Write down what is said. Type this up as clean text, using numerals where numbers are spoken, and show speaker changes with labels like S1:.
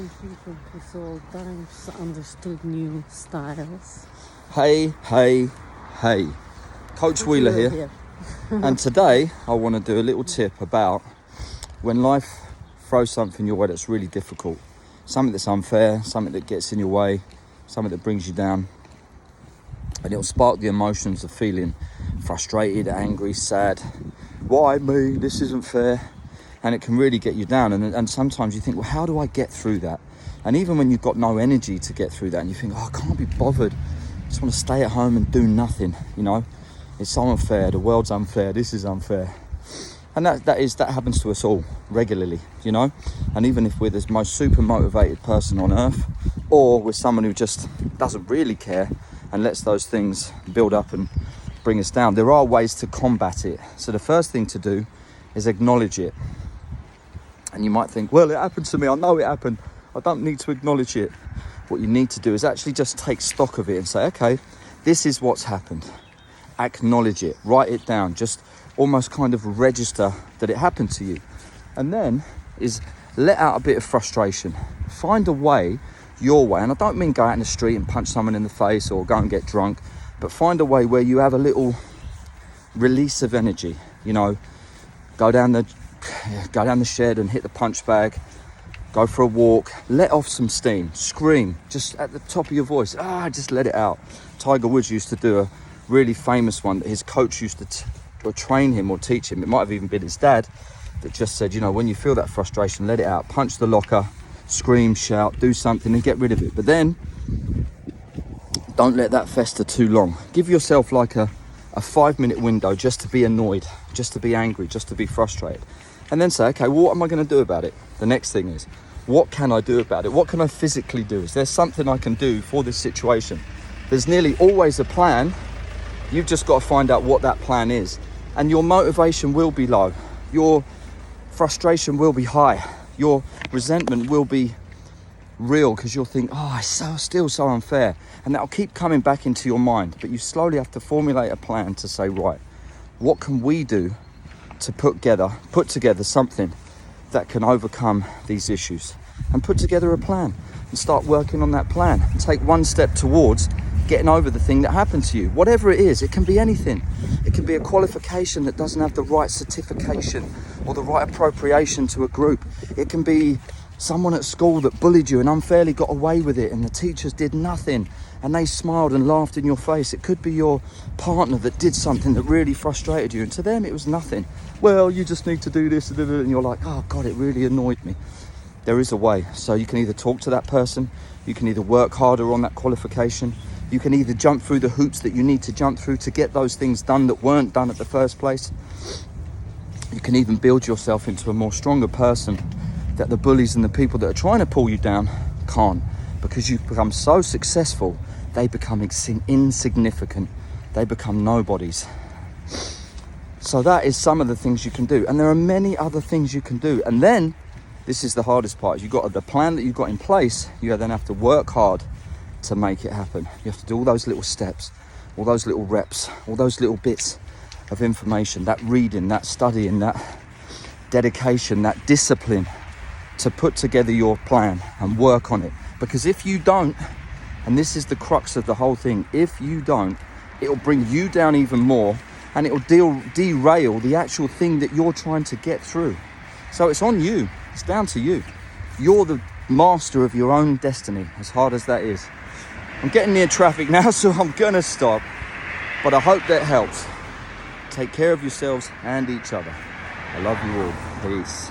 S1: Some people with old times understood new styles.
S2: Hey. Coach Wheeler here. And today I want to do a little tip about when life throws something your way that's really difficult. Something that's unfair, something that gets in your way, something that brings you down. And it'll spark the emotions of feeling frustrated, angry, sad. Why me? This isn't fair. And it can really get you down. And sometimes you think, well, how do I get through that? And even when you've got no energy to get through that and you think, oh, I can't be bothered. I just want to stay at home and do nothing, you know. It's so unfair. The world's unfair. This is unfair. And that happens to us all regularly, you know. And even if we're the most super motivated person on earth, or we're someone who just doesn't really care and lets those things build up and bring us down, there are ways to combat it. So the first thing to do is acknowledge it. And you might think, well, it happened to me. I know it happened. I don't need to acknowledge it. What you need to do is actually just take stock of it and say, okay, this is what's happened. Acknowledge it. Write it down. Just almost kind of register that it happened to you. And then is let out a bit of frustration. Find a way, your way. And I don't mean go out in the street and punch someone in the face or go and get drunk. But find a way where you have a little release of energy. You know, go down the shed and hit the punch bag. Go for a walk, let off some steam, scream, just at the top of your voice. Just let it out. Tiger Woods used to do a really famous one that his coach used to train him or teach him. It might have even been his dad that just said, you know, when you feel that frustration, let it out. Punch the locker, scream, shout, do something and get rid of it. But then, don't let that fester too long. Give yourself like a 5-minute window just to be annoyed, just to be angry, just to be frustrated. And then say, okay, well, what am I going to do about it? The next thing is, what can I do about it? What can I physically do? Is there something I can do for this situation? There's nearly always a plan. You've just got to find out what that plan is. And your motivation will be low. Your frustration will be high. Your resentment will be real because you'll think, oh, it's still so unfair. And that'll keep coming back into your mind. But you slowly have to formulate a plan to say, right, what can we do to put together something that can overcome these issues, and put together a plan and start working on that plan and take one step towards getting over the thing that happened to you. Whatever it is, it can be anything. It can be a qualification that doesn't have the right certification or the right appropriation to a group. It can be someone at school that bullied you and unfairly got away with it and the teachers did nothing and they smiled and laughed in your face. It could be your partner that did something that really frustrated you and to them it was nothing. Well, you just need to do this and you're like, oh God, it really annoyed me. There is a way. So you can either talk to that person, you can either work harder on that qualification, you can either jump through the hoops that you need to jump through to get those things done that weren't done at the first place. You can even build yourself into a more stronger person that the bullies and the people that are trying to pull you down can't, because you've become so successful, they become insignificant. They become nobodies. So that is some of the things you can do. And there are many other things you can do. And then, this is the hardest part. You've got the plan that you've got in place. You then have to work hard to make it happen. You have to do all those little steps, all those little reps, all those little bits of information, that reading, that studying, that dedication, that discipline to put together your plan and work on it. Because if you don't, and this is the crux of the whole thing, if you don't, it'll bring you down even more and it'll derail the actual thing that you're trying to get through. So it's on you. It's down to you. You're the master of your own destiny, as hard as that is. I'm getting near traffic now, so I'm gonna stop. But I hope that helps. Take care of yourselves and each other. I love you all. Peace.